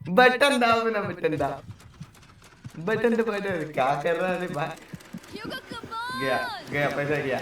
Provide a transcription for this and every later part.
Button दाओ ना, button दाओ, बटन तो बटन क्या कर रहा है भाई। गया गया पैसा गया।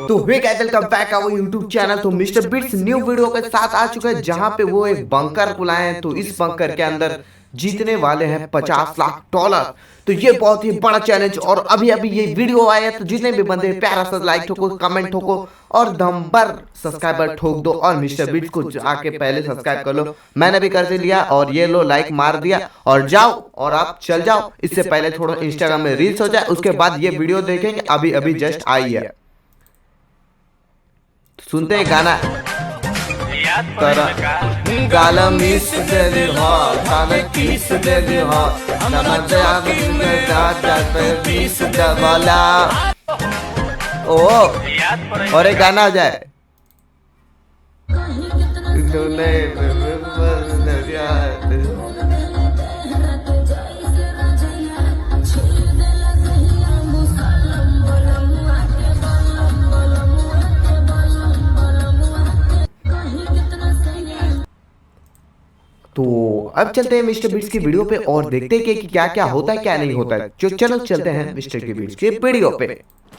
तो वे guys welcome back our YouTube channel. तो मिस्टर बिट्स न्यू वीडियो के साथ आ चुका है जहां पे वो एक बंकर बुलाए हैं। तो इस बंकर के अंदर जीतने वाले हैं 50 लाख डॉलर। तो ये बहुत ही बड़ा चैलेंज। और अभी अभी ये वीडियो आया तो जितने भी बंदे प्यारा सा लाइक ठोको, कमेंट ठोको और दमबर सब्सक्राइबर ठोक दो। और मिस्टर बिट्स को आके पहले सब्सक्राइब कर लो, मैंने भी कर लिया। और ये लो लाइक मार दिया और जाओ और आप चल जाओ। इससे पहले थोड़ा इंस्टाग्राम में रील्स हो जाए, उसके बाद ये वीडियो देखेंगे। अभी अभी जस्ट आई है। सुनते हैं गाना तरा गाला मिस दे दे हो गाना किस दे दे हो नमस्ते आप में जाता पे मिस दबाला। ओ और एक गाना आ जाए। तो अब चलते हैं मिस्टर बीट्स की वीडियो पे और देखते हैं कि क्या क्या होता है क्या नहीं होता है। जो चलो चलते हैं मिस्टर के बीट्स की वीडियो पे।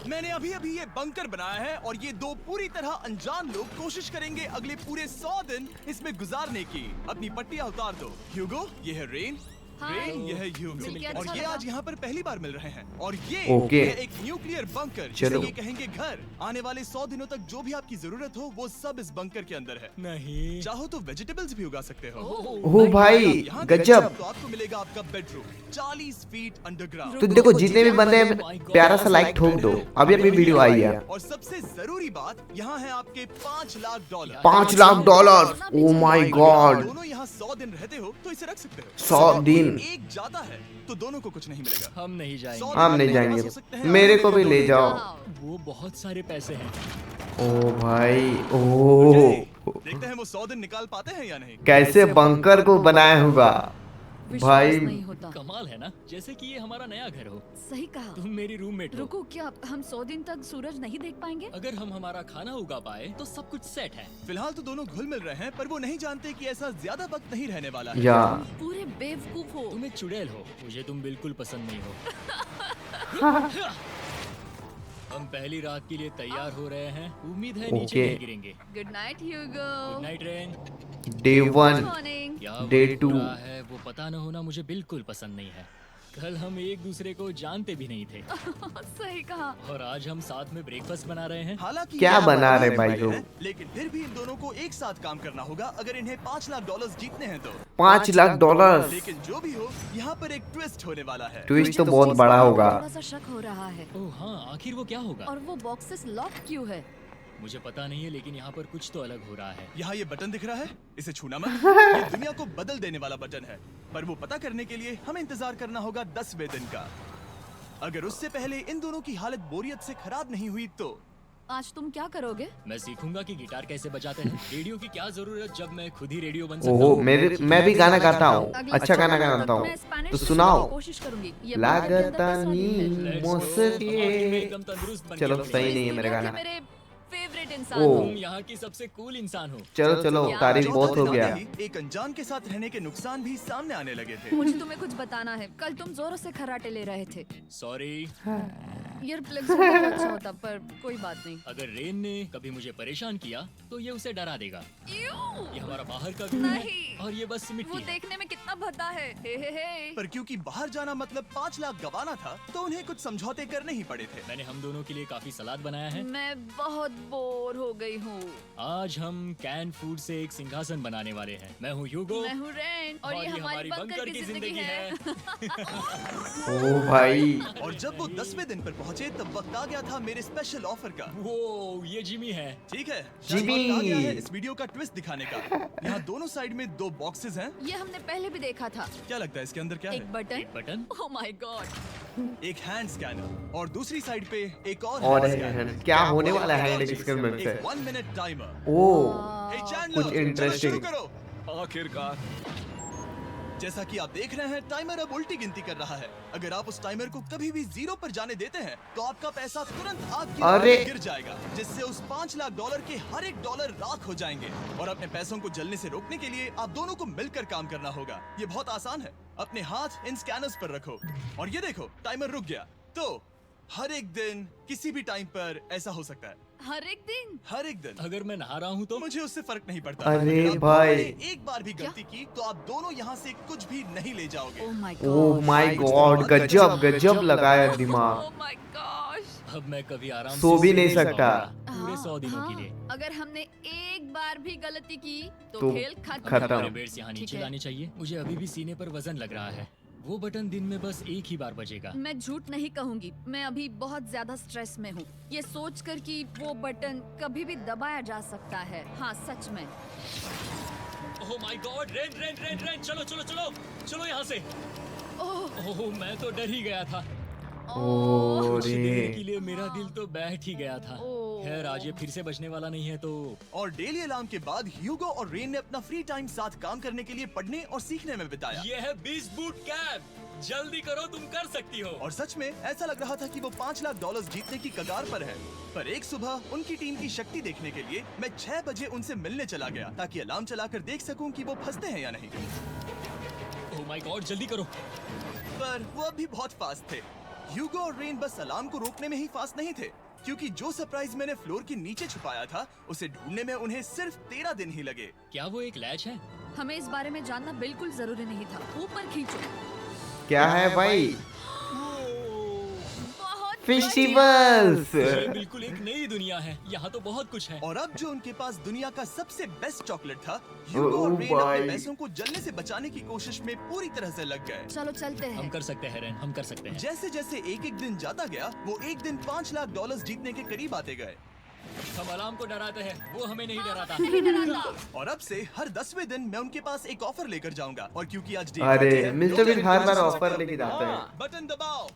मैंने अभी अभी ये बंकर बनाया है और ये दो पूरी तरह अनजान लोग कोशिश करेंगे अगले पूरे 100 दिन इसमें गुजारने की। अपनी पट्टियां उतार दो। ह्यूगो, ये है रेन, रेन ये है ह्यूगो, और ये आज यहाँ पर पहली बार मिल रहे हैं। और ये है एक न्यूक्लियर बंकर जिसे ये कहेंगे घर। आने वाले 100 दिनों तक जो भी आपकी जरूरत हो वो सब इस बंकर के अंदर है। नहीं चाहो तो वेजिटेबल्स भी उगा सकते हो। ओ भाई गजब। तो आपको मिलेगा आपका बेडरूम 40 फीट अंडरग्राउंड। तो देखो जितने भी बंदे हैं प्यारा सा लाइक ठोक दो। अभी अभी वीडियो आई है। और सबसे जरूरी बात यहाँ है आपके 5 lakh dollar. 5 lakh dollar. Oh my God. दोनों यहाँ 100 दिन रहते हो तो इसे रख सकते हो। 100 दिन एक जाता है तो दोनों को कुछ नहीं मिलेगा। हम नहीं जाएंगे। हम नहीं जाएंगे, मेरे को भी ले जाओ। वो बहुत सारे पैसे हैं। ओ भाई ओ देखते हैं वो 100 दिन निकाल पाते हैं या नहीं। कैसे बंकर को बनाया होगा भाई। नहीं होता। कमाल है ना, जैसे कि ये हमारा नया घर हो। सही कहा। तुम मेरी रूममेट हो। रुको, क्या हम 100 दिन तक सूरज नहीं देख पाएंगे? अगर हम हमारा खाना उगा पाए तो सब कुछ सेट है। फिलहाल तो दोनों घुल मिल रहे हैं पर वो नहीं जानते कि ऐसा ज्यादा वक्त नहीं रहने वाला है। या पूरे बेवकूफ हो। तुम एक चुड़ैल हो, मुझे तुम बिल्कुल पसंद नहीं हो। हम पहली रात के लिए तैयार हो रहे हैं। उम्मीद है नीचे नहीं गिरेंगे। Good night Hugo. Good night Rain. Day 1 morning. क्या Day वो 2 हो रहा है वो पता न होना मुझे बिल्कुल पसंद नहीं है। कल हम एक दूसरे को जानते भी नहीं थे सही कहा। और आज हम साथ में ब्रेकफास्ट बना रहे हैं। हालांकि क्या यहाँ बना पर रहे भाई लोग? लेकिन फिर भी इन दोनों को एक साथ काम करना होगा अगर इन्हें 5 लाख डॉलर जीतने हैं तो। 5 लाख डॉलर। लेकिन जो भी हो यहाँ पर एक ट्विस्ट होने वाला है। ट्विस्ट तो बहुत बड़ा होगा। थोड़ा सा शक हो रहा है। ओह हाँ, आखिर वो क्या होगा? और वो बॉक्सेस लॉक क्यों है? मुझे पता नहीं है लेकिन यहाँ पर कुछ तो अलग हो रहा है। यहाँ ये बटन दिख रहा है, इसे छूना मत। ये दुनिया को बदल देने वाला बटन है, पर वो पता करने के लिए हमें इंतजार करना होगा 10वें दिन का। अगर उससे पहले इन दोनों की हालत बोरियत से खराब नहीं हुई तो आज तुम क्या करोगे? मैं सीखूंगा कि गिटार कैसे बजाते हैं। रेडियो की क्या जरूरत जब मैं खुद ही रेडियो बन सकता ओहो हूँ। मैं भी गाना गाता हूँ। अगले अच्छा गाना सप्ताह गाता तक हूँ मैं स्पेनिश तो सीखने सुनाओ। की कोशिश करूंगी। ये बंकर के अंदर लागता पैसा नहीं है। नी Let's go। मुझसे अब आखिर में ये एकदम तंदुरुस्त बन चलो गया हूँ। सही नहीं है इस मेरा दुनिया के गाना। मेरे फेवरेट इंसान ओह। हो। तुम यहाँ की सबसे कूल इंसान हो। चलो चलो तारीफ बहुत हो गया। एक अनजान के साथ रहने के नुकसान भी सामने आने लगे थे। मुझे तुम्हें कुछ बताना है। कल तुम जोरों से खर्राटे ले रहे थे। सॉरी। ईयर प्लग्स होते तो अच्छा होता, पर कोई बात नहीं। अगर रेन ने कभी मुझे परेशान किया तो ये उसे डरा देगा। यूं। ये हमारा बाहर का व्यू है नहीं। और ये बस वो मिट्टी है। देखने में कितना भद्दा है। हे। पर क्योंकि बाहर जाना मतलब 5 लाख गवाना था तो उन्हें कुछ समझौते करने ही पड़े थे। मैंने हम दोनों के लिए काफी सलाद बनाया है। मैं बहुत बोर हो गई हूँ। आज हम कैन फूड से एक सिंहासन बनाने वाले हैं। मैं हूँ ह्यूगो मैं हूँ रेन और ये हमारी बंकर की जिंदगी है। ओ भाई और जब वो 10वें दिन पर पहुंचे तब वक्त आ गया था मेरे स्पेशल ऑफर का। वो ये जिमी है। ठीक है, जिमी। वक्त आ गया है इस वीडियो का ट्विस्ट दिखाने का। यहाँ दोनों साइड में 2 बॉक्सेस हैं। ये हमने पहले भी देखा था। क्या लगता है इसके अंदर क्या एक button. Button. Oh my God. एक हैंड स्कैनर और दूसरी साइड पे एक और और हैंड स्कैनर। क्या होने वाला है इसके में से? एक 1 मिनट टाइमर। ओ हे चैंडलर, कुछ चलो interesting। शुरू करो। आखिरकार जैसा कि आप देख रहे हैं, टाइमर अब उल्टी गिनती कर रहा है। अगर आप उस टाइमर को कभी भी 0 पर जाने देते हैं तो आपका पैसा तुरंत आग की अरे! तरह गिर जाएगा, जिससे उस $5 लाख के हर एक डॉलर राख हो जाएंगे। और अपने पैसों को जलने से रोकने के लिए आप दोनों को मिलकर काम करना होगा। ये बहुत आसान है। अपने हाथ इन स्कैनर्स पर रखो और ये देखो, टाइमर रुक गया। तो हर एक दिन किसी भी टाइम पर ऐसा हो सकता है। हर एक दिन? हर एक दिन। अगर मैं नहा रहा हूँ तो मुझे उससे फर्क नहीं पड़ता। अरे अगर आप भाई। दोनों ने एक बार भी गलती की तो आप दोनों यहाँ से कुछ भी नहीं ले जाओगे। Oh my oh God. My God, गजब गजब लगाया दिमाग। Oh my gosh. अब मैं कभी आराम सो से भी नहीं नहीं सकता। पाऊंगा, पूरे 100 दिनों के लिए। अगर हमने एक बार भी गलती की तो तो खेल खत्म। खत्म। हमारे बेड्स यहाँ ठीक नीचे है। लाने चाहिए। मुझे अभी भी सीने पर वजन लग रहा है। वो बटन दिन में बस एक ही बार बजेगा। मैं झूठ नहीं कहूंगी, मैं अभी बहुत ज्यादा स्ट्रेस में हूँ, ये सोचकर कि वो बटन कभी भी दबाया जा सकता है। हाँ सच में। ओह my God, rain rain rain rain, चलो चलो चलो चलो यहाँ से। ओह ओह मैं तो डर ही गया था। ओह कुछ देर रे। के लिए मेरा दिल तो बैठ ही गया था। ओह। खैर आज ये फिर से बचने वाला नहीं है तो। और डेली अलार्म के बाद ह्यूगो और रेन ने अपना फ्री टाइम साथ काम करने के लिए पढ़ने और सीखने में बिताया। ये है 20 बूट कैप। जल्दी करो, तुम कर सकती हो। और सच में ऐसा लग रहा था कि वो $5 लाख जीतने की कगार पर है। पर एक सुबह उनकी टीम की शक्ति देखने के लिए मैं 6 बजे उनसे मिलने चला गया, ताकि अलार्म चलाकर देख सकूं कि वो फंसते हैं या नहीं। ओह माय गॉड, जल्दी करो। पर वो अभी बहुत फास्ट थे। ह्यूगो और रेन बस अलार्म को रोकने में ही फास्ट नहीं थे, क्योंकि जो सरप्राइज मैंने फ्लोर के नीचे छुपाया था उसे ढूंढने में उन्हें सिर्फ 13 दिन ही लगे। क्या वो एक लैच है? हमें इस बारे में जानना बिल्कुल जरूरी नहीं था। ऊपर खींचो। क्या है भाई? बहुत फेस्टिवल्स। ये बिल्कुल एक नई दुनिया है। यहाँ तो बहुत कुछ है। और अब जो उनके पास दुनिया का सबसे बेस्ट चॉकलेट था, ह्यूगो और ओह रेन अपने भाई। पैसों को जलने से बचाने की कोशिश में पूरी तरह से लग गए। चलो चलते हम हैं। कर सकते हैं रेन, हम कर सकते हैं। जैसे जैसे एक एक दिन जाता गया, वो एक दिन $5 लाख जीतने के करीब आते गए। हम अलार्म को डराते हैं, वो हमें नहीं डराता। नहीं डराता। और अब से हर 10वें दिन मैं उनके पास एक ऑफर लेकर जाऊंगा। और क्योंकि आज डे अरे 20 है, मिस्टर लोग बीन हर बार इंतजार ऑफर कर लेके जाते हैं। बटन दबाओ।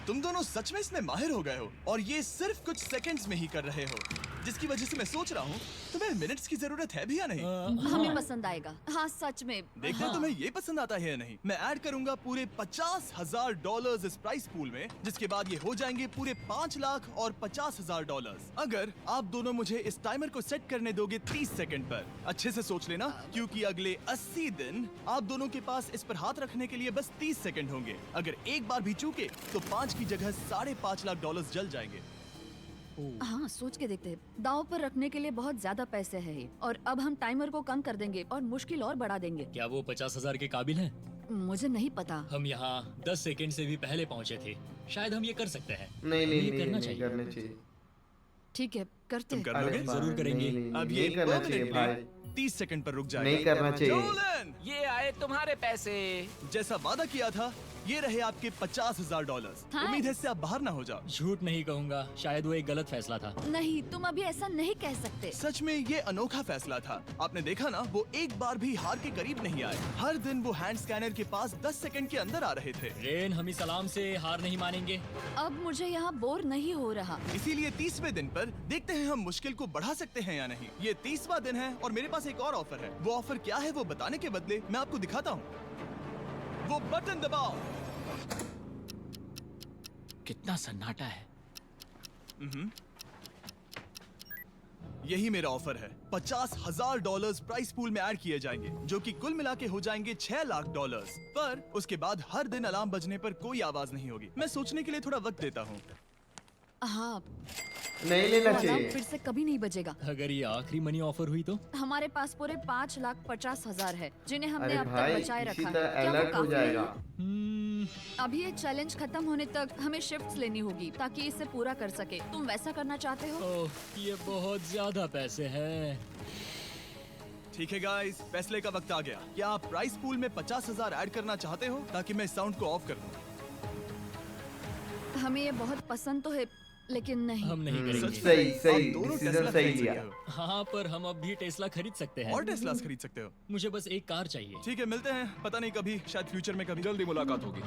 तुम दोनों सच में इसमें माहिर हो गए हो, और ये सिर्फ कुछ सेकंड्स में ही कर रहे हो, जिसकी वजह से मैं सोच रहा हूँ तुम्हें मिनट्स की जरूरत है भी या नहीं। हमें पसंद आएगा। हाँ सच में। देखते हैं तुम्हें ये पसंद आता है या नहीं। मैं ऐड करूंगा पूरे $50,000 इस प्राइस पूल में, जिसके बाद ये हो जाएंगे पूरे $5 लाख और $50,000। अगर आप दोनों मुझे इस टाइमर को सेट करने दोगे 30 सेकंड पर। अच्छे से सोच लेना, क्योंकि अगले 80 दिन आप दोनों के पास इस पर हाथ रखने के लिए बस 30 सेकंड होंगे। अगर एक बार भी चूके तो 5 की जगह $5.5 लाख जल जाएंगे। हाँ सोच के देखते हैं। दांव पर रखने के लिए बहुत ज्यादा पैसे हैं ये। और अब हम टाइमर को कम कर देंगे और मुश्किल और बढ़ा देंगे। क्या वो 50,000 के काबिल हैं? मुझे नहीं पता। हम यहाँ 10 सेकंड से भी पहले पहुँचे थे। शायद हम ये कर सकते हैं। नहीं नहीं ये नहीं करना नहीं चाहिए। करना चाहिए। ठीक है करते तुम हैं। कर अरे लोगे? भाई, जरूर करेंगे। नहीं, नहीं, अब नहीं, ये नहीं करना चाहिए भाई। 30 सेकंड पर रुक जाएगा। नहीं करना चाहिए। नोलन! ये आए तुम्हारे पैसे। जैसा वादा किया था, ये रहे आपके $50,000। हाँ। उम्मीद है इससे आप बाहर ना हो जाओ। झूठ नहीं कहूँगा, शायद वो एक गलत फैसला था। नहीं तुम अभी ऐसा नहीं कह सकते। सच में ये अनोखा फैसला था। आपने देखा ना, वो एक बार भी हार के करीब नहीं आए। हर दिन वो हैंड स्कैनर के पास 10 सेकंड के अंदर आ रहे थे। रेन, हम इस अलार्म से हार नहीं मानेंगे। अब मुझे यहाँ बोर नहीं हो रहा। इसीलिए 30वें दिन पर देखते हैं हम मुश्किल को बढ़ा सकते हैं या नहीं। ये 30वां दिन है और मेरे पास एक और ऑफर है। वो ऑफर क्या है वो बताने के बदले मैं आपको दिखाता हूँ। वो बटन दबाओ। कितना सन्नाटा है। यही मेरा ऑफर है। $50,000 प्राइस पूल में ऐड किए जाएंगे, जो कि कुल मिला के हो जाएंगे $6 लाख। पर उसके बाद हर दिन अलार्म बजने पर कोई आवाज नहीं होगी। मैं सोचने के लिए थोड़ा वक्त देता हूँ। हाँ नहीं लेना अलार्म चाहिए। फिर से कभी नहीं बजेगा। अगर ये आखिरी मनी ऑफर हुई तो? हमारे पास पूरे $5,50,000 है, जिन्हें हमने अरे अब तक भाई बचाए इसी रखा है। तरह क्या वो अलर्ट हो काफी जाएगा। नहीं? अभी ये चैलेंज खत्म होने तक हमें शिफ्ट्स लेनी होगी ताकि इसे पूरा कर सके। तुम वैसा करना चाहते हो? ओह, ये बहुत ज्यादा पैसे हैं। ठीक है गाइस, फैसले का वक्त आ गया। क्या आप प्राइस पूल में 50,000 ऐड करना चाहते हो, ताकि मैं साउंड को ऑफ कर दूं? हमें ये बहुत पसंद तो है, लेकिन नहीं। हम नहीं सच करेंगे। में? सही आप सही दोनों डिसीजन टेस्ला सही खरीद लिया। सकते हो। हाँ, पर हम अब भी टेस्ला खरीद सकते हैं। और टेस्लास खरीद सकते हो। मुझे बस एक कार चाहिए। ठीक है, मिलते हैं। पता नहीं कभी, शायद फ्यूचर में कभी। जल्दी मुलाकात होगी।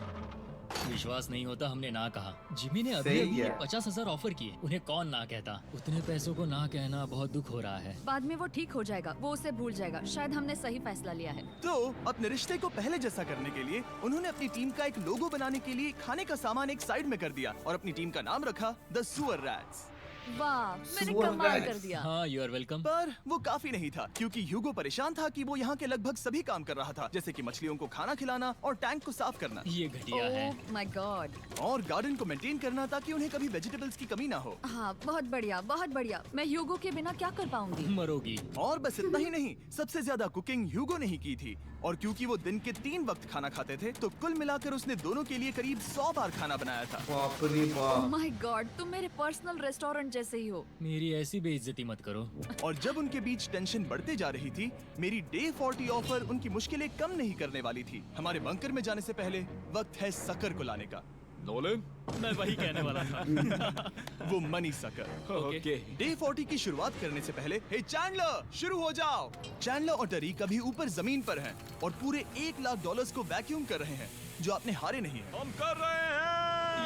विश्वास नहीं होता, हमने ना कहा। जिमी ने अभी सही अभी है। 50,000 ऑफर किए, उन्हें कौन ना कहता। उतने पैसों को ना कहना बहुत दुख हो रहा है। बाद में वो ठीक हो जाएगा, वो उसे भूल जाएगा। शायद हमने सही फैसला लिया है। तो अपने रिश्ते को पहले जैसा करने के लिए उन्होंने अपनी टीम का एक लोगो बनाने के लिए खाने का सामान एक साइड में कर दिया और अपनी टीम का नाम रखा द सुअर रैट्स। वाह, मैंने Super कमाल nice. कर दिया। हाँ, यू आर वेलकम। पर वो काफी नहीं था, क्योंकि ह्यूगो परेशान था कि वो यहाँ के लगभग सभी काम कर रहा था, जैसे कि मछलियों को खाना खिलाना और टैंक को साफ करना ये घटिया है। ओह माय गॉड। और गार्डन को मेंटेन करना ताकि उन्हें कभी वेजिटेबल्स की कमी ना हो। हाँ, बहुत बढ़िया, बहुत बढ़िया। मैं ह्यूगो के बिना क्या कर पाऊंगी? मरोगी। और बस इतना ही नहीं, सबसे ज्यादा कुकिंग ह्यूगो ने ही की थी। और क्योंकि वो दिन के 3 वक्त खाना खाते थे, तो कुल मिलाकर उसने दोनों के लिए करीब 100 बार खाना बनाया था। बाप रे बाप। माय गॉड, तुम मेरे पर्सनल रेस्टोरेंट जैसे ही हो। मेरी ऐसी बेइज्जती मत करो। और जब उनके बीच टेंशन बढ़ते जा रही थी, मेरी डे 40 ऑफर उनकी मुश्किलें कम नहीं करने वाली थी। हमारे बंकर में जाने से पहले वक्त है सकर को लाने का। नोलन, मैं वही कहने वाला था। वो मनी सकर। ओके। डे 40 की शुरुआत करने से पहले, हे चैंडलर, शुरू हो जाओ। चैंडलर और टरीक अभी ऊपर जमीन पर हैं और पूरे $1,00,000 को वैक्यूम कर रहे हैं, जो आपने हारे नहीं है। हम कर रहे हैं।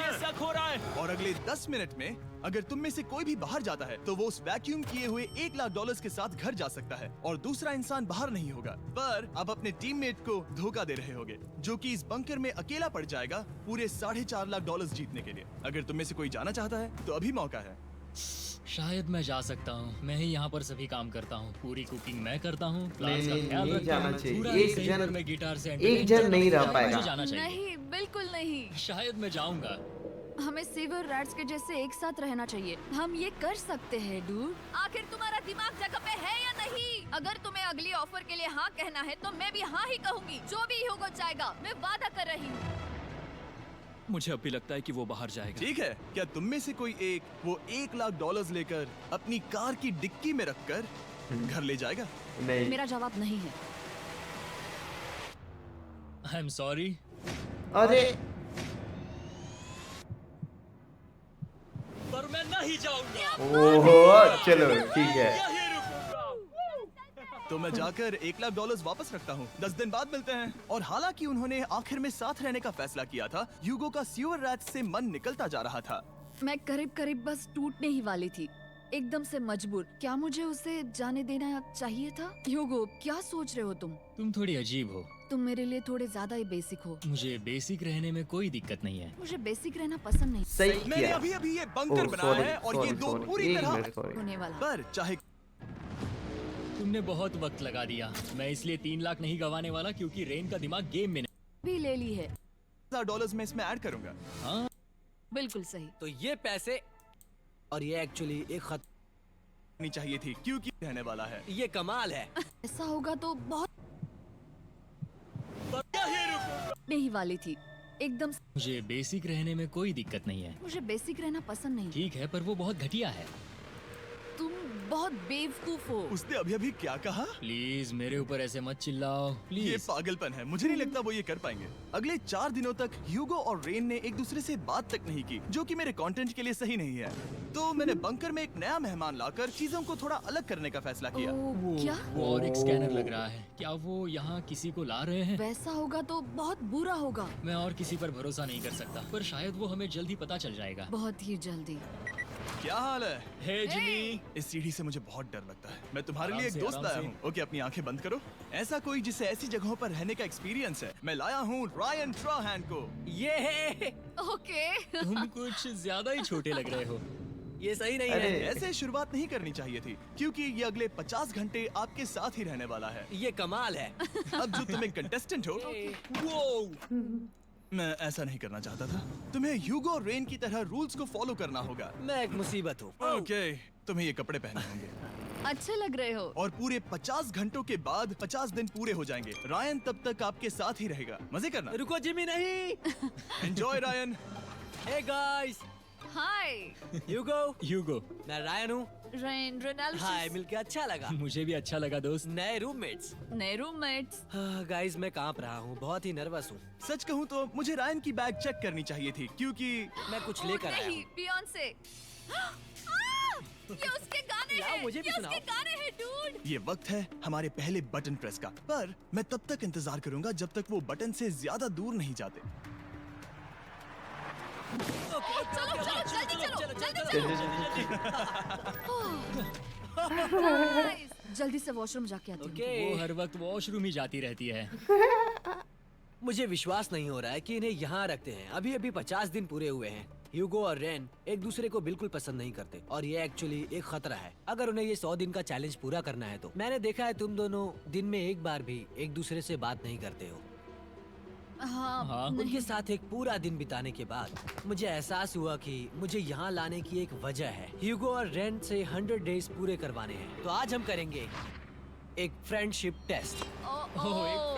ये शक हो रहा है। और अगले 10 मिनट में अगर तुम में से कोई भी बाहर जाता है, तो वो उस वैक्यूम किए हुए $1,00,000 के साथ घर जा सकता है और दूसरा इंसान बाहर नहीं होगा। पर आप अपने टीममेट को धोखा दे रहे होगे, जो कि इस बंकर में अकेला पड़ जाएगा पूरे $4.5 लाख जीतने के लिए। अगर तुम में से कोई जाना चाहता है, तो अभी मौका है। शायद मैं जा सकता हूँ। मैं ही यहाँ पर सभी काम करता हूँ। पूरी कुकिंग मैं करता हूँ। क्लास का नहीं, ख्याल नहीं रखता जाना हूँ। चाहिए। पूरा एक सही जन- पर मैं गिटार से एक entertain जन करता नहीं हूँ। रह शायद पाएगा। मुझे जाना चाहिए। नहीं, बिल्कुल नहीं। शायद मैं जाऊंगा। हमें सीवर रैट्स के जैसे एक साथ रहना चाहिए। हम ये कर सकते हैं डूड। आखिर तुम्हारा दिमाग जगह पे है या नहीं? अगर तुम्हें अगली ऑफर के लिए हाँ कहना है, तो मैं भी हाँ ही कहूँगी। जो भी होगा जाएगा, मैं वादा कर रही हूँ। मुझे अभी लगता है कि वो बाहर जाएगा। ठीक है, क्या तुम में से कोई एक वो $1,00,000 लेकर अपनी कार की डिक्की में रखकर घर ले जाएगा? नहीं। मेरा जवाब नहीं है। I am sorry. अरे पर मैं नहीं जाऊंगा। ओहो, चलो ठीक है। यहीं रुकूंगा। तो मैं जाकर $1,00,000 वापस रखता हूँ। 10 दिन बाद मिलते हैं। और हालांकि उन्होंने आखिर में साथ रहने का फैसला किया था, ह्यूगो का सीवर रैट से मन निकलता जा रहा था। मैं करीब करीब बस टूटने ही वाली थी, एकदम से मजबूर। क्या मुझे उसे जाने देना चाहिए था? ह्यूगो, क्या सोच रहे हो तुम? तुम थोड़ी अजीब हो। तुम मेरे लिए थोड़े ज्यादा ही बेसिक हो। मुझे बेसिक रहने में कोई दिक्कत नहीं है। मुझे बेसिक रहना पसंद नहीं सही मैंने किया। अभी अभी ये बंकर ओह, बनाया sorry, है और ये sorry, दो sorry, पूरी एक तरह मिनट, sorry। होने वाला। पर चाहे तुमने बहुत वक्त लगा दिया। मैं इसलिए 3 लाख नहीं गंवाने वाला, क्योंकि रेन का दिमाग गेम में भी ले ली है। $1,000 मैं इसमें ऐड करूंगा। हाँ, बिल्कुल सही। तो ये पैसे और ये एक्चुअली एक खत नहीं चाहिए थी, क्योंकि रहने वाला है। ये कमाल है। ऐसा होगा तो बहुत नहीं वाली थी, एकदम। मुझे बेसिक रहने में कोई दिक्कत नहीं है। मुझे बेसिक रहना पसंद नहीं। ठीक है, पर वो बहुत घटिया है। तुम बहुत बेवकूफ हो। उसने अभी अभी क्या कहा? प्लीज मेरे ऊपर ऐसे मत चिल्लाओ, ये प्लीज। पागलपन है। मुझे नहीं लगता वो ये कर पाएंगे। अगले 4 दिनों तक ह्यूगो और रेन ने एक दूसरे से बात तक नहीं की, जो कि मेरे कंटेंट के लिए सही नहीं है। तो मैंने बंकर में एक नया मेहमान लाकर चीजों को थोड़ा अलग करने का फैसला किया। ओ, क्या? वो और एक स्कैनर लग रहा है। क्या वो यहाँ किसी को ला रहे हैं? वैसा होगा तो बहुत बुरा होगा। मैं और किसी पर भरोसा नहीं कर सकता, पर शायद वो हमें जल्द ही पता चल जाएगा। बहुत ही जल्दी। क्या हाल है? हे जिमी। इस सीढ़ी से मुझे बहुत डर लगता है। मैं तुम्हारे आराम लिए एक से, दोस्त आराम लाया से। हूँ। ओके, अपनी आंखें बंद करो। ऐसा कोई जिसे ऐसी जगहों पर रहने का एक्सपीरियंस है। मैं लाया हूँ रायन ट्राहैन को। ये है। ओके। तुम कुछ ज्यादा ही छोटे लग रहे हो। ये सही नहीं अरे। है। ऐसे शुरुआत नहीं करनी चाहिए थी, क्योंकि ये अगले 50 घंटे आपके साथ ही रहने वाला है। ये कमाल है। अब जो तुम एक कंटेस्टेंट हो, वो मैं ऐसा नहीं करना चाहता था। तुम्हें ह्यूगो और रेन की तरह रूल्स को फॉलो करना होगा। मैं एक मुसीबत हूँ। ओके, तुम्हें ये कपड़े पहनने होंगे। अच्छे लग रहे हो। और पूरे 50 घंटों के बाद 50 दिन पूरे हो जाएंगे। रायन तब तक आपके साथ ही रहेगा। मजे करना। रुको जिमी, नहीं। Enjoy Ryan. हे गाइस, हाय ह्यूगो। ह्यूगो। मैं रायन हूँ। रेनाल्ड। हाय, मिलके अच्छा लगा। मुझे भी अच्छा लगा दोस्त। नए रूममेट्स। नए रूममेट्स। गाइस, मैं कांप रहा हूँ, बहुत ही नर्वस हूँ। सच कहूँ तो मुझे रायन की बैग चेक करनी चाहिए थी, क्योंकि मैं कुछ लेकर आया नहीं, हूँ। बियॉन्से। ये उसके गाने लाओ, हैं। मुझे भी ये सुनाओ। उसके गाने हैं डूड। ये वक्त है हमारे पहले बटन प्रेस का। पर मैं तब तक इंतजार करूंगा जब तक वो बटन से ज्यादा दूर नहीं जाते। चलो चलो जल्दी चलो Guys, जल्दी से वॉशरूम जाके आती हूँ। वो हर वक्त वॉशरूम ही जाती रहती है। मुझे विश्वास नहीं हो रहा है कि इन्हें यहाँ रखते हैं। अभी अभी 50 दिन पूरे हुए हैं। ह्यूगो और रेन एक दूसरे को बिल्कुल पसंद नहीं करते और ये एक्चुअली एक खतरा है। अगर उन्हें ये 100 दिन का चैलेंज पूरा करना है तो मैंने देखा है तुम दोनों दिन में एक बार भी एक दूसरे से बात नहीं करते हो। हाँ, उनके साथ एक पूरा दिन बिताने के बाद मुझे एहसास हुआ कि मुझे यहाँ लाने की एक वजह है। ह्यूगो और रेन से 100 डेज पूरे करवाने हैं। तो आज हम करेंगे एक फ्रेंडशिप टेस्ट। एक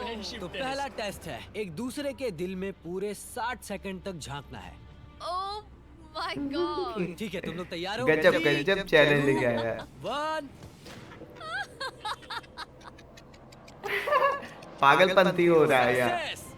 फ्रेंडशिप तो पहला टेस्ट है एक दूसरे के दिल में पूरे 60 सेकंड तक झांकना है। ओह माय गॉड। ठीक है, तुम लोग तैयार हो? गजब Ready? गजब चैलेंज लेके आया है। 1 पागलपंती हो रहा है यार। Success!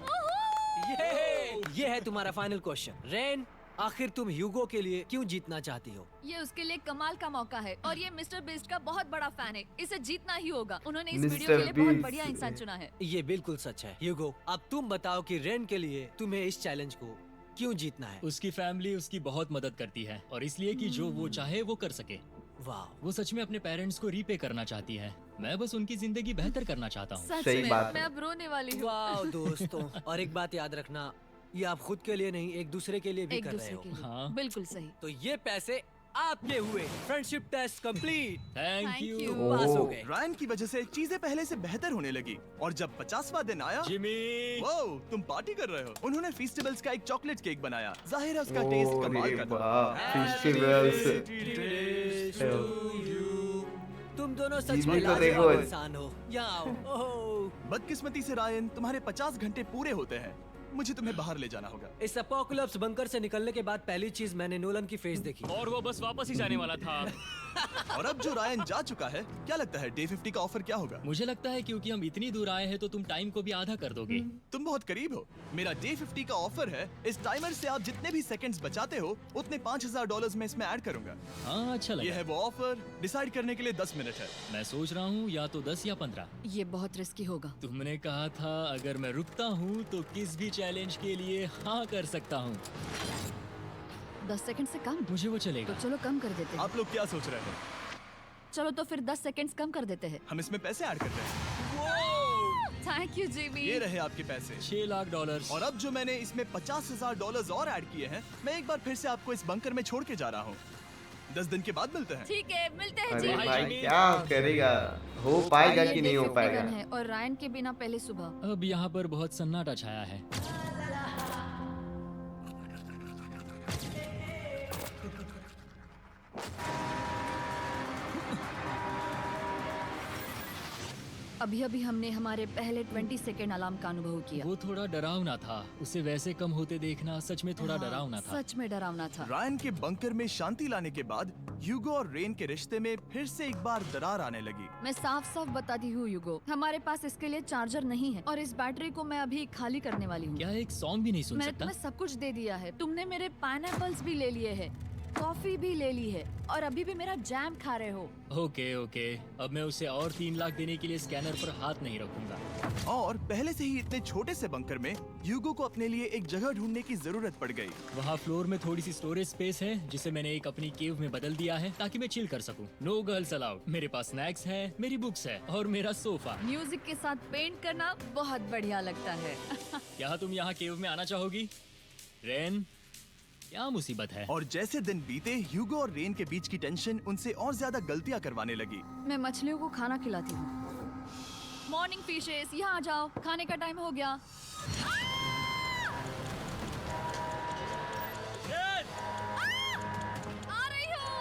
ये है तुम्हारा फाइनल क्वेश्चन। रेन, आखिर तुम ह्यूगो के लिए क्यों जीतना चाहती हो? ये उसके लिए कमाल का मौका है और ये मिस्टर बीस्ट का बहुत बड़ा फैन है। इसे जीतना ही होगा। उन्होंने इस वीडियो के लिए मिस्टर बहुत बीस्ट। बढ़िया इंसान चुना है। ये बिल्कुल सच है। ह्यूगो, अब तुम बताओ कि रेन के लिए तुम्हें इस चैलेंज को क्यों जीतना है? उसकी फैमिली उसकी बहुत मदद करती है और इसलिए कि जो वो चाहे वो कर सके। वाह, वो सच में अपने पेरेंट्स को रीपे करना चाहती है। मैं बस उनकी जिंदगी बेहतर करना चाहता हूँ। सच सही में बात है। मैं अब रोने वाली हूँ। वाह दोस्तों। और एक बात याद रखना, ये आप खुद के लिए नहीं एक दूसरे के लिए भी एक कर रहे दूसरे हो। के लिए हाँ। बिल्कुल सही। तो ये पैसे आपके हुए। Friendship test complete. Thank Thank you you। पास हो गए। रायन की वजह से चीजें पहले से बेहतर होने लगी और जब 50वां दिन आया, जिमी। वो तुम पार्टी कर रहे हो। उन्होंने फेस्टिवल्स का एक चॉकलेट केक बनाया। जाहिर है उसका टेस्ट कमाल का था। फेस्टिवल्स। तुम दोनों सच जिमी में को लाजवाब देखो। इंसान हो। यहाँ आओ। ओह। बदकिस्मती से रायन, तुम्हारे 50 घंटे पूरे होते हैं। मुझे तुम्हें बाहर ले जाना होगा। इस अपोकलिप्स बंकर से निकलने के बाद पहली चीज मैंने नोलन की फेस देखी। और वो बस वापस ही जाने वाला था। और अब जो रायन जा चुका है, क्या लगता है डे 50 का ऑफर क्या होगा? मुझे लगता है क्योंकि हम इतनी दूर आए हैं तो तुम टाइम को भी आधा कर दोगे। तुम बहुत करीब हो। मेरा डे 50 का ऑफर है, इस टाइमर से आप जितने भी सेकंड्स बचाते हो उतने $5000 में इसमें ऐड करूंगा। हाँ, अच्छा ये लगा। है वो ऑफर। डिसाइड करने के लिए 10 मिनट है। मैं सोच रहा हूँ या तो 10 या 15। ये बहुत रिस्की होगा। तुमने कहा था अगर मैं रुकता हूँ तो किस भी चैलेंज के लिए हाँ कर सकता हूँ। 10 सेकंड से कम? मुझे वो तो चलेगा। चलो कम कर देते हैं। आप लोग क्या सोच रहे हैं? चलो तो फिर 10 सेकंड्स कम कर देते हैं। हम इसमें पैसे ऐड करते हैं। Thank you Jimmy. ये रहे आपके पैसे। $6 लाख। और अब जो मैंने इसमें $50,000 और ऐड किए हैं, मैं एक बार फिर से आपको इस बंकर में छोड़ के जा रहा हूँ। 10 दिन के बाद मिलते हैं। ठीक है, मिलते हैं अरे जिमी। भाई क्या करेगा, हो पाएगा ये कि नहीं हो day 51 पाएगा? है और रायन के बिना पहले सुबह। अब यहाँ पर बहुत सन्नाटा छाया है। अभी अभी हमने हमारे पहले 20 सेकंड अलार्म का अनुभव किया। वो थोड़ा डरावना था। उसे वैसे कम होते देखना सच में थोड़ा हाँ, डरावना था। सच में डरावना था। रायन के बंकर में शांति लाने के बाद ह्यूगो और रेन के रिश्ते में फिर से एक बार दरार आने लगी। मैं साफ साफ बताती हूँ यूगो, हमारे पास इसके लिए चार्जर नहीं है और इस बैटरी को मैं अभी खाली करने वाली हूँ। क्या एक सॉन्ग भी नहीं सुन मैंने सकता? तुम्हें सब कुछ दे दिया है। तुमने मेरे पाइनएप्पल्स भी ले लिए हैं, कॉफी भी ले ली है और अभी भी मेरा जैम खा रहे हो। ओके ओके, अब मैं उसे और 3 लाख देने के लिए स्कैनर पर हाथ नहीं रखूंगा। और पहले से ही इतने छोटे से बंकर में ह्यूगो को अपने लिए एक जगह ढूंढने की जरूरत पड़ गई। वहाँ फ्लोर में थोड़ी सी स्टोरेज स्पेस है जिसे मैंने एक अपनी केव में बदल दिया है ताकि मैं चिल कर सकूं। No girls allowed. मेरे पास स्नैक्स है, मेरी बुक्स है और मेरा सोफा। म्यूजिक के साथ पेंट करना बहुत बढ़िया लगता है। क्या तुम यहाँ केव में आना चाहोगी? रेन, क्या मुसीबत है? और जैसे दिन बीते, ह्यूगो और रेन के बीच की टेंशन उनसे और ज्यादा गलतियां करवाने लगी। मैं मछलियों को खाना खिलाती हूँ। मॉर्निंग फिशेस, यहाँ आ जाओ, खाने का टाइम हो गया। आ रही हूँ।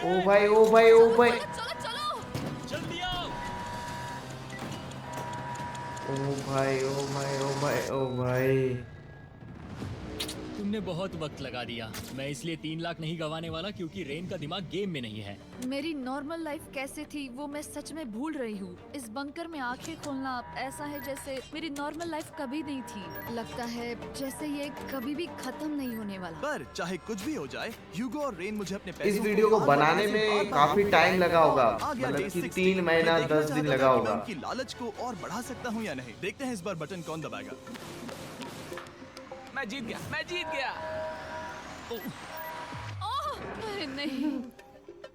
ओ भाई ओ भाई ओ भाई, चलो चलो। जल्दी आओ। ओ भाई ओ भाई ओ भाई ओ भाई। तुमने बहुत वक्त लगा दिया। मैं इसलिए 3 लाख नहीं गंवाने वाला क्योंकि रेन का दिमाग गेम में नहीं है। मेरी नॉर्मल लाइफ कैसे थी वो मैं सच में भूल रही हूँ। इस बंकर में आंखें खोलना ऐसा है जैसे मेरी नॉर्मल लाइफ कभी नहीं थी। लगता है जैसे ये कभी भी खत्म नहीं होने वाला। पर चाहे कुछ भी हो जाए, ह्यूगो और रेन मुझे अपने इस पैसों वीडियो को आगे बनाने बढ़ने से में बार-बार काफी रोकते टाइम हैं। लगा होगा, आ गया मतलब day कि 60। 3 महीना मैं देखना 10 दिन चाहता लगा था कि मैं होगा। उनकी लालच को और बढ़ा सकता हूँ या नहीं। देखते हैं इस बार बटन कौन दबाएगा। मैं जीत गया, मैं जीत गया। ओह, अरे नहीं।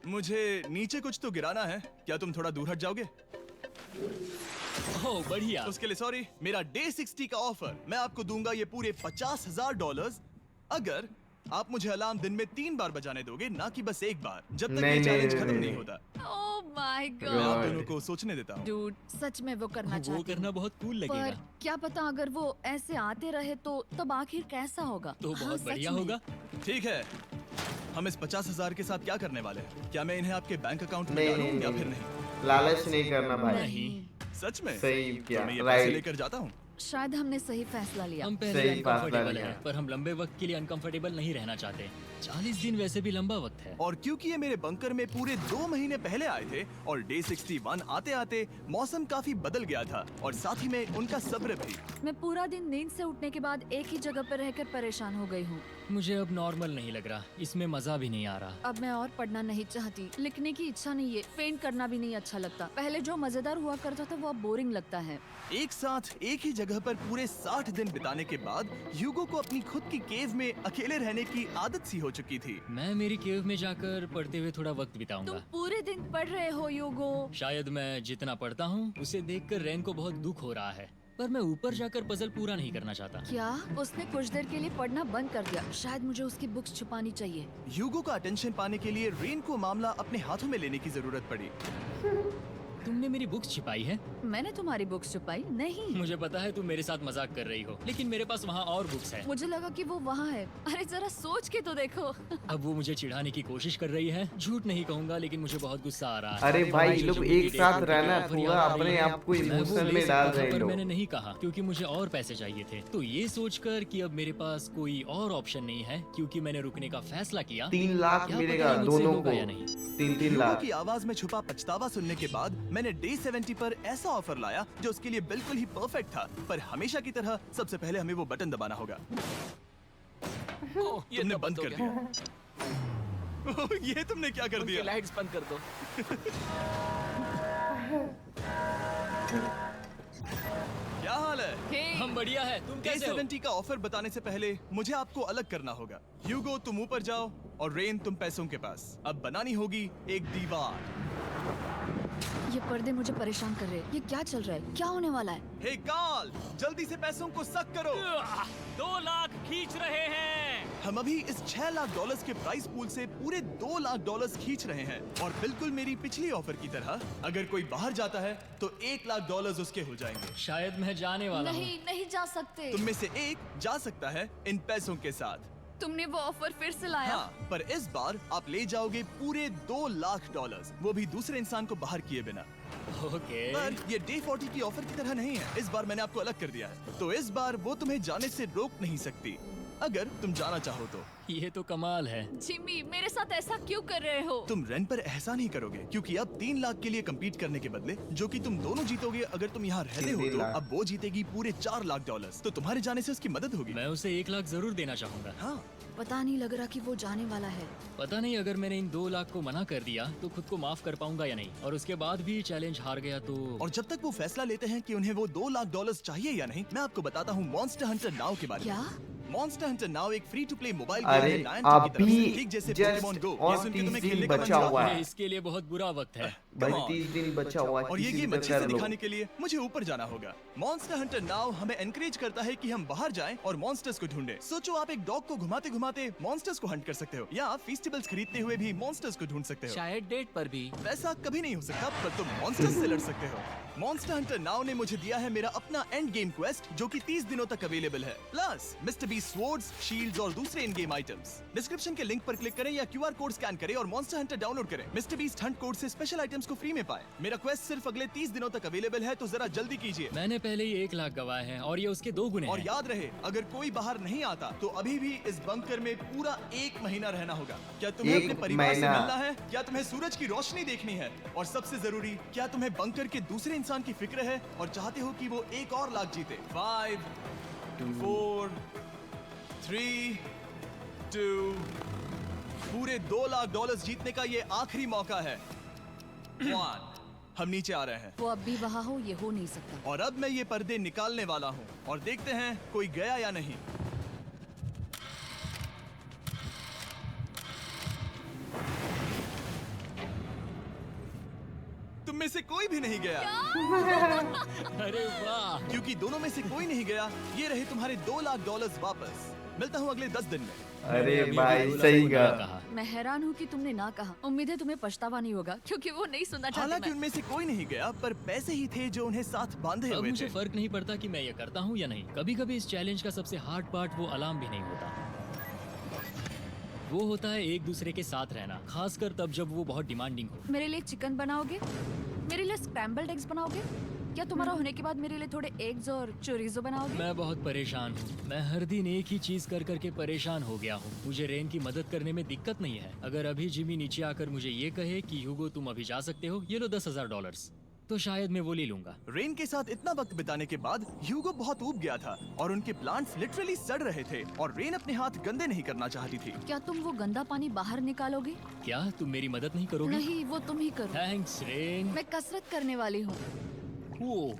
मुझे नीचे कुछ तो गिराना है, क्या तुम थोड़ा दूर हट जाओगे? ओह बढ़िया। उसके लिए सॉरी। मेरा डे 60 का ऑफर मैं आपको दूंगा ये पूरे $50,000 अगर आप मुझे अलार्म दिन में 3 बार बजाने दोगे, ना कि बस एक बार, जब तक नहीं, ये चैलेंज नहीं, खत्म नहीं। नहीं होता। ओह माय मैं आप गॉड। दोनों को सोचने देता हूँ। डूड, सच में वो करना वो चाहती करना हूँ। बहुत कूल पर लगेगा। क्या पता अगर वो ऐसे आते रहे तो तब आखिर कैसा होगा? तो हाँ, बहुत सच बढ़िया में। होगा। ठीक है, हम इस 50,000 के साथ क्या करने वाले हैं? क्या मैं इन्हें आपके बैंक अकाउंट में नहीं डालूं नहीं या फिर नहीं, नहीं? लालच नहीं करना भाई। नहीं, सच में? सही तो किया, मैं ये right। पैसे लेकर जाता हूँ। शायद हमने सही फैसला लिया। हम पहले सही फैसला अनकंफर्टेबल लिया। हैं, पर हम लंबे वक्त के लिए अनकंफर्टेबल नहीं रहना चाहते। 40 दिन वैसे भी लंबा वक्त है। और क्योंकि ये मेरे बंकर में पूरे 2 महीने पहले आए थे और डे 61 आते आते मौसम काफी बदल गया था और साथ ही में उनका सब्र भी। मैं पूरा दिन नींद से उठने के बाद एक ही जगह पर रहकर परेशान हो गई हूँ। मुझे अब नॉर्मल नहीं लग रहा, इसमें मजा भी नहीं आ रहा। अब मैं और पढ़ना नहीं चाहती, लिखने की इच्छा नहीं है, पेंट करना भी नहीं अच्छा लगता। पहले जो मजेदार हुआ करता था वो अब बोरिंग लगता है। एक साथ एक ही जगह पर पूरे 60 दिन बिताने के बाद ह्यूगो को अपनी खुद की केव में अकेले रहने की आदत सी हो चुकी थी। मैं मेरी केव में जाकर पढ़ते हुए थोड़ा वक्त तुम बिताऊंगा। पूरे दिन पढ़ रहे हो यूगो। शायद मैं जितना पढ़ता हूँ उसे देखकर रैन को बहुत दुख हो रहा है, पर मैं ऊपर जाकर पजल पूरा नहीं करना चाहता। क्या उसने कुछ देर के लिए पढ़ना बंद कर दिया? शायद मुझे उसकी बुक्स छुपानी चाहिए। ह्यूगो का अटेंशन पाने के लिए रेन को मामला अपने हाथों में लेने की जरूरत पड़ी। तुमने मेरी बुक्स छिपाई है? मैंने तुम्हारी बुक्स छुपाई नहीं। मुझे पता है तुम मेरे साथ मजाक कर रही हो, लेकिन मेरे पास वहाँ और बुक्स है। मुझे लगा कि वो वहाँ है। अरे जरा सोच के तो देखो। अब वो मुझे चिढ़ाने की कोशिश कर रही है। झूठ नहीं कहूंगा, लेकिन मुझे बहुत गुस्सा आ रहा है। अरे भाई, मुझे लोग जो एक मेरी साथ डेट रहना पर थोड़ा याद आ रही अपने है, आप को मैं वो इमोशन ले में डाल सकता था, रहे पर लोग। मैंने नहीं कहा क्योंकि मुझे और पैसे चाहिए थे। तो ये सोचकर कि अब मेरे पास कोई और ऑप्शन नहीं है, क्योंकि मैंने रुकने का फैसला किया। 3 लाख क्या मिलेगा पता ये मुझसे दोनों होगा को, या नहीं। 3-3 ह्यूगो लाख। की आवाज में छुपा पछतावा सुनने के बाद मैंने डे 70 पर ऐसा ऑफर लाया जो उसके लिए बिल्कुल ही परफेक्ट था। पर हमेशा की तरह सबसे पहले हमें वो बटन दबाना होगा। तुमने बंद कर दिया। ओह, ये तुमने क्या कर दिया? लाइट्स बंद कर दो। क्या हाल है? हे, हम बढ़िया है, तुम डे कैसे हो? 70 का ऑफर बताने से पहले मुझे आपको अलग करना होगा। ह्यूगो तुम ऊपर जाओ और रेन तुम पैसों के पास। अब बनानी होगी एक दीवार। ये पर्दे मुझे परेशान कर रहे हैं। ये क्या चल रहा है? क्या होने वाला है? हे काल, जल्दी से पैसों को सक करो। 2 लाख खींच रहे हैं। हम अभी इस $6 लाख के प्राइस पूल से पूरे $2 लाख खींच रहे हैं और बिल्कुल मेरी पिछली ऑफर की तरह अगर कोई बाहर जाता है तो $1 लाख उसके हो जाएंगे। शायद मैं जाने वाला हूँ। नहीं, नहीं जा सकते। तुम में से एक जा सकता है इन पैसों के साथ। तुमने वो ऑफर फिर से लाया? हाँ, पर इस बार आप ले जाओगे पूरे $2 लाख, वो भी दूसरे इंसान को बाहर किए बिना। ओके। पर ये डे 40 की ऑफर की तरह नहीं है। इस बार मैंने आपको अलग कर दिया है, तो इस बार वो तुम्हें जाने से रोक नहीं सकती अगर तुम जाना चाहो तो। ये तो कमाल है। जिमी, मेरे साथ ऐसा क्यों कर रहे हो? तुम रेन पर एहसान ही करोगे क्योंकि अब 3 लाख के लिए कम्पीट करने के बदले जो कि तुम दोनों जीतोगे अगर तुम यहाँ रहते हो 3 तो लाख। अब वो जीतेगी पूरे $4 लाख। तो तुम्हारे जाने से उसकी मदद होगी। मैं उसे 1 लाख जरूर देना चाहूंगा। हाँ, पता नहीं लग रहा कि वो जाने वाला है। पता नहीं अगर मैंने इन 2 लाख को मना कर दिया तो खुद को माफ कर पाऊंगा या नहीं, और उसके बाद भी चैलेंज हार गया तो। और जब तक वो फैसला लेते हैं कि उन्हें वो $2 लाख चाहिए या नहीं, मैं आपको बताता हूँ मॉन्स्टर हंटर नाउ के बारे में। क्या? मॉन्स्टर हंटर नाउ एक फ्री टू प्ले मोबाइल अरे, गेम है Niantic की तरफ से, अभी ठीक जैसे just पोकेमॉन गो। और ये सुन के 30 तुम्हें दिन खेलने का मन बचा चाहता हुआ है। है। इसके लिए बहुत बुरा वक्त है। Come भाई on। 30 दिन बचा हुआ है, और ये किसी गेम तरह अच्छे से कर लो। दिखाने के लिए मुझे ऊपर जाना होगा। मॉन्स्टर हंटर नाउ हमें एनकरेज करता है कि हम बाहर जाएं और मॉन्स्टर्स को ढूंढें। सोचो आप एक डॉग को घुमाते घुमाते मॉन्स्टर्स को हंट कर सकते हो, या फेस्टिवल्स खरीदते हुए भी मॉन्स्टर्स को ढूंढ सकते हो। शायद डेट पर भी। वैसा कभी नहीं हो सकता, पर तुम मॉन्स्टर्स से लड़ सकते हो। मॉन्स्टर हंटर नाउ ने मुझे दिया है मेरा अपना एंड गेम क्वेस्ट जो कि 30 दिनों तक अवेलेबल है, plus mister beast swords, shields और दूसरे इन गेम आइटम्स। डिस्क्रिप्शन के लिंक पर क्लिक करें या QR कोड स्कैन करें और मॉन्स्टर हंटर डाउनलोड करें। मिस्टर बीस्ट हंट कोड से स्पेशल आइटम्स को फ्री में पाएं। मेरा क्वेस्ट सिर्फ अगले 30 दिनों तक अवेलेबल है, तो जरा जल्दी कीजिए। मैंने पहले ही 1 लाख गवाए हैं और ये उसके 2 गुने और हैं। याद रहे, अगर कोई बाहर नहीं आता तो अभी भी इस बंकर में पूरा 1 महीना रहना होगा। क्या तुम्हें 1 अपने परिवार से महीना। मिलना है? क्या तुम्हें सूरज की रोशनी देखनी है? और सबसे जरूरी, क्या तुम्हें बंकर के दूसरे इंसान की फिक्र है और चाहते हो कि वो $1 और लाख जीते? 5, 4, 3, 2, पूरे $2 लाख जीतने का ये आखिरी मौका है। 1, हम नीचे आ रहे हैं वो अब भी वहाँ हो, ये हो नहीं सकता। और अब मैं ये पर्दे निकालने वाला हूँ और देखते हैं कोई गया या नहीं। कोई भी नहीं गया। अरे वाह। क्योंकि दोनों में से कोई नहीं गया, ये रहे तुम्हारे $2 लाख वापस। मिलता हूँ अगले 10 दिन में। अरे अभी भाई भी सही बोला कहा। कहा। मैं हैरान हूँ कि तुमने ना कहा। उम्मीद है तुम्हें पछतावा नहीं होगा क्योंकि वो नहीं सुनना चाहते। हालांकि मैं। उनमें से कोई नहीं गया, पर पैसे ही थे जो उन्हें साथ बांधे अब हुए मुझे थे। फर्क नहीं पड़ता कि मैं ये करता हूँ या नहीं। कभी कभी इस चैलेंज का सबसे हार्ड पार्ट वो अलार्म भी नहीं होता, वो होता है एक दूसरे के साथ रहना, खासकर तब जब वो बहुत डिमांडिंग हो। मेरे लिए चिकन बनाओगे? मेरे लिए स्क्रैम्बल्ड एग्स बनाओगे? क्या तुम्हारा होने के बाद मेरे लिए थोड़े एग्स और चोरिजो बनाओगे? मैं बहुत परेशान हूँ। मैं हर दिन एक ही चीज कर करके परेशान हो गया हूँ। मुझे रेन की मदद करने में दिक्कत नहीं है। अगर अभी जिमी नीचे आकर मुझे ये कहे कि ह्यूगो तुम अभी जा सकते हो, ये लो $10,000, तो शायद मैं वो ले लूंगा। रेन के साथ इतना वक्त बिताने के बाद ह्यूगो बहुत ऊब गया था और उनके प्लांट्स लिटरली सड़ रहे थे और रेन अपने हाथ गंदे नहीं करना चाहती थी। क्या तुम वो गंदा पानी बाहर निकालोगे? क्या तुम मेरी मदद नहीं करोगे? नहीं, वो तुम ही करो। Thanks rain. मैं कसरत करने वाली हूँ। वो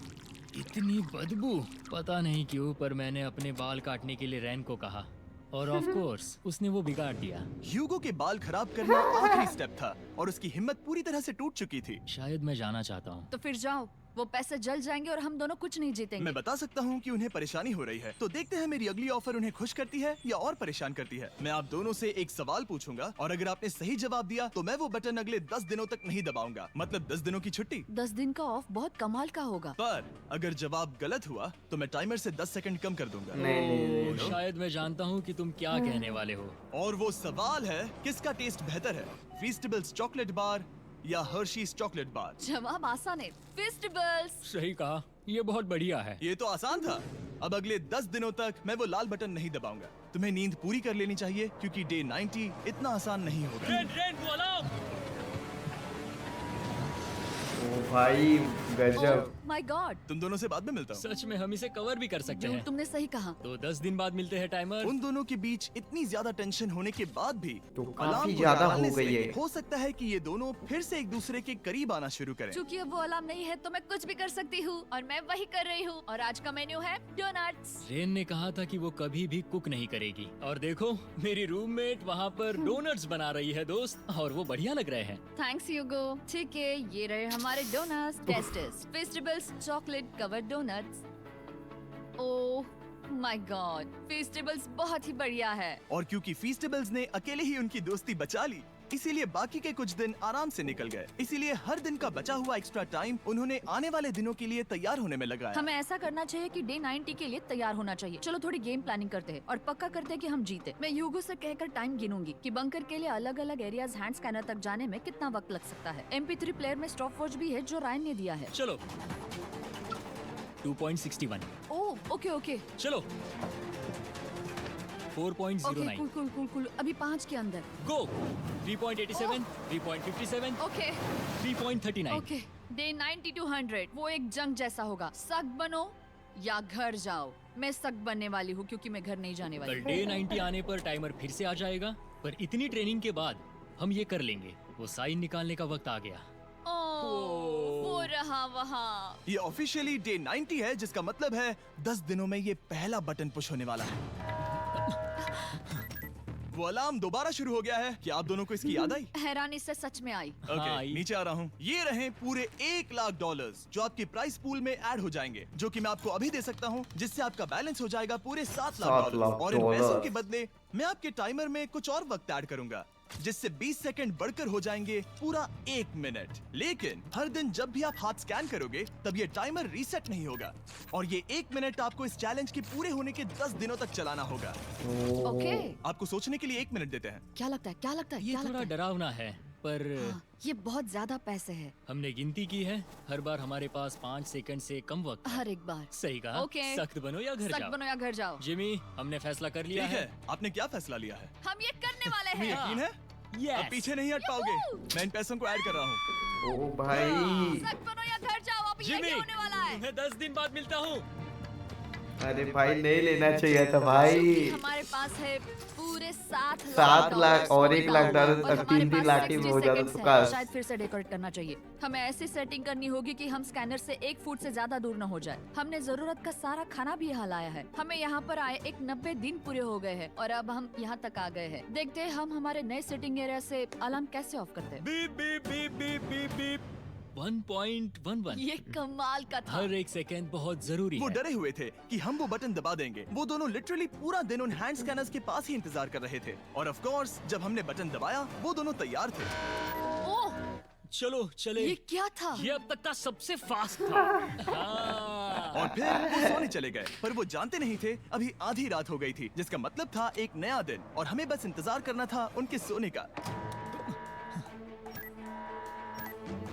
इतनी बदबू। पता नहीं क्यों, पर मैंने अपने बाल काटने के लिए रैन को कहा और ऑफ कोर्स उसने वो बिगाड़ दिया। ह्यूगो के बाल खराब करना आखिरी स्टेप था और उसकी हिम्मत पूरी तरह से टूट चुकी थी। शायद मैं जाना चाहता हूँ। तो फिर जाओ, वो पैसे जल जाएंगे और हम दोनों कुछ नहीं जीतेंगे। मैं बता सकता हूँ कि उन्हें परेशानी हो रही है, तो देखते हैं मेरी अगली ऑफर उन्हें खुश करती है या और परेशान करती है। मैं आप दोनों से एक सवाल पूछूंगा और अगर आपने सही जवाब दिया तो मैं वो बटन अगले 10 दिनों तक नहीं दबाऊंगा, मतलब 10 दिनों की छुट्टी। 10 दिन का ऑफ बहुत कमाल का होगा। पर अगर जवाब गलत हुआ तो मैं टाइमर से 10 सेकंड कम कर दूंगा। ओह, शायद मैं जानता हूँ कि तुम क्या कहने वाले हो। और वो सवाल है, किसका टेस्ट बेहतर है, फीस्टेबल्स चॉकलेट बार या हर्शीज चॉकलेट बार? जवाब आसान है, फेस्टिवल्स। सही कहा, ये बहुत बढ़िया है। ये तो आसान था। अब अगले 10 दिनों तक मैं वो लाल बटन नहीं दबाऊंगा। तुम्हें नींद पूरी कर लेनी चाहिए क्योंकि डे 90 इतना आसान नहीं होगा। रेन को अलार्म। ओ भाई गजब। माय गॉड, तुम दोनों से बाद में मिलता हूँ। सच में हम इसे कवर भी कर सकते हैं। तुमने सही कहा। तो 10 दिन बाद मिलते हैं टाइमर। उन दोनों के बीच इतनी ज्यादा टेंशन होने के बाद भी तो अलार्म काफी को ज्यादा दबाने हो गई से है। हो सकता है कि ये दोनों फिर से एक दूसरे के करीब आना शुरू करें। क्योंकि अब वो अलार्म नहीं है तो मैं कुछ भी कर सकती हूँ और मैं वही कर रही हूँ। और आज का मेन्यू है डोनट्स। रेन ने कहा था कि वो कभी भी कुक नहीं करेगी, और देखो मेरी रूममेट वहाँ पर डोनट्स बना रही है दोस्त, और वो बढ़िया लग रहे हैं। Thanks Hugo. ठीक है, ये रहे हमारे donuts. Testers festivals chocolate covered donuts. Oh my God, festivals बहुत ही बढ़िया है। और क्योंकि फीस्टेबल्स ने अकेले ही उनकी दोस्ती बचा ली, इसीलिए बाकी के कुछ दिन आराम से निकल गए। इसीलिए हर दिन का बचा हुआ एक्स्ट्रा टाइम उन्होंने आने वाले दिनों के लिए तैयार होने में लगाया। हमें ऐसा करना चाहिए कि डे 90 के लिए तैयार होना चाहिए। चलो थोड़ी गेम प्लानिंग करते हैं और पक्का करते हैं कि हम जीते। मैं ह्यूगो से कहकर टाइम गिनूंगी कि बंकर के लिए अलग अलग एरियाज हैंड स्कैनर तक जाने में कितना वक्त लग सकता है। MP3 प्लेयर में स्टॉप वॉच भी है जो रायन ने दिया है। चलो 2.61। ओह ओके ओके चलो okay 4.09। Cool cool cool cool. अभी 5 के अंदर। गो 3.87, 3.57, ओके 3.39। ओके। डे 90 to 100 वो एक जंग जैसा होगा। सख्त बनो या घर जाओ। मैं सख्त बनने वाली हूँ क्योंकि मैं घर नहीं जाने कल वाली। डे 90 आने पर टाइमर फिर से आ जाएगा, पर इतनी ट्रेनिंग के बाद हम ये कर लेंगे। वो साइन निकालने का वक्त आ गया। ओह, वो रहा वहाँ। ये ऑफिशियली डे 90 है, जिसका मतलब है 10 दिनों में ये पहला बटन पुश होने वाला है। वो अलार्म दोबारा शुरू हो गया है। क्या आप दोनों को इसकी याद आई? हैरानी से सच में आई। ओके, आई। नीचे आ रहा हूँ। ये रहे पूरे $1 लाख जो आपके प्राइस पूल में ऐड हो जाएंगे, जो कि मैं आपको अभी दे सकता हूँ, जिससे आपका बैलेंस हो जाएगा पूरे $7 $7 लाख। और इन पैसों डॉलर। के बदले मैं आपके टाइमर में कुछ और वक्त ऐड करूंगा, जिससे 20 सेकंड बढ़कर हो जाएंगे पूरा 1 मिनट। लेकिन हर दिन जब भी आप हाथ स्कैन करोगे तब ये टाइमर रीसेट नहीं होगा और ये 1 मिनट आपको इस चैलेंज के पूरे होने के 10 दिनों तक चलाना होगा। ओके, आपको सोचने के लिए 1 मिनट देते हैं। क्या लगता है क्या लगता है ये क्या थोड़ा लगता है? डरावना है, पर हाँ, ये बहुत ज्यादा पैसे है हमने गिनती की है। हर बार हमारे पास 5 सेकंड से कम वक्त है। हर एक बार। सही कहा। ओके। सख्त बनो या घर सख्त जाओ। बनो या घर जाओ। जिमी, हमने फैसला कर लिया ठीक है। है, आपने क्या फैसला लिया है? हम ये करने वाले तुम्हें हैं। यकीन है? Yes. अब पीछे नहीं हट पाओगे। मैं इन पैसों को ऐड कर रहा हूँ। ओ भाई। सख्त बनो या घर जाओ। अब जिमी, यही होने वाला है। तुम्हें 10 दिन बाद मिलता हूँ। अरे भाई नहीं लेना चाहिए था भाई। हमारे पास है पूरे 7 7 लाख और 1 लाख डालर और तक हमारे 3 पास लाख ही 60 हो जाता seconds तो है। काश। शायद फिर से डेकोरेट करना चाहिए। हमें ऐसी सेटिंग करनी होगी कि हम स्कैनर से 1 फुट से ज्यादा दूर न हो जाए। हमने जरूरत का सारा खाना भी यहाँ लाया है। हमें यहाँ पर आए एक 90 दिन पूरे हो गए हैं और अब हम यहाँ तक आ गए हैं। देखते हैं हम हमारे नए सेटिंग एरिया से अलार्म कैसे ऑफ करते हैं। Beep beep beep beep beep beep. 1.11। ये कमाल का था। हर एक सेकंड बहुत जरूरी वो है। डरे हुए थे कि हम वो बटन दबा देंगे। वो दोनों लिटरली पूरा दिन उन हैंड स्कैनर्स के पास ही इंतजार कर रहे थे। और ऑफ कोर्स जब हमने बटन दबाया वो दोनों तैयार थे। ओह, चलो चले। ये क्या था? ये अब तक का सबसे फास्ट था। हाँ। और फिर वो सोने चले गए, पर वो जानते नहीं थे अभी आधी रात हो गई थी, जिसका मतलब था एक नया दिन, और हमें बस इंतजार करना था उनके सोने का।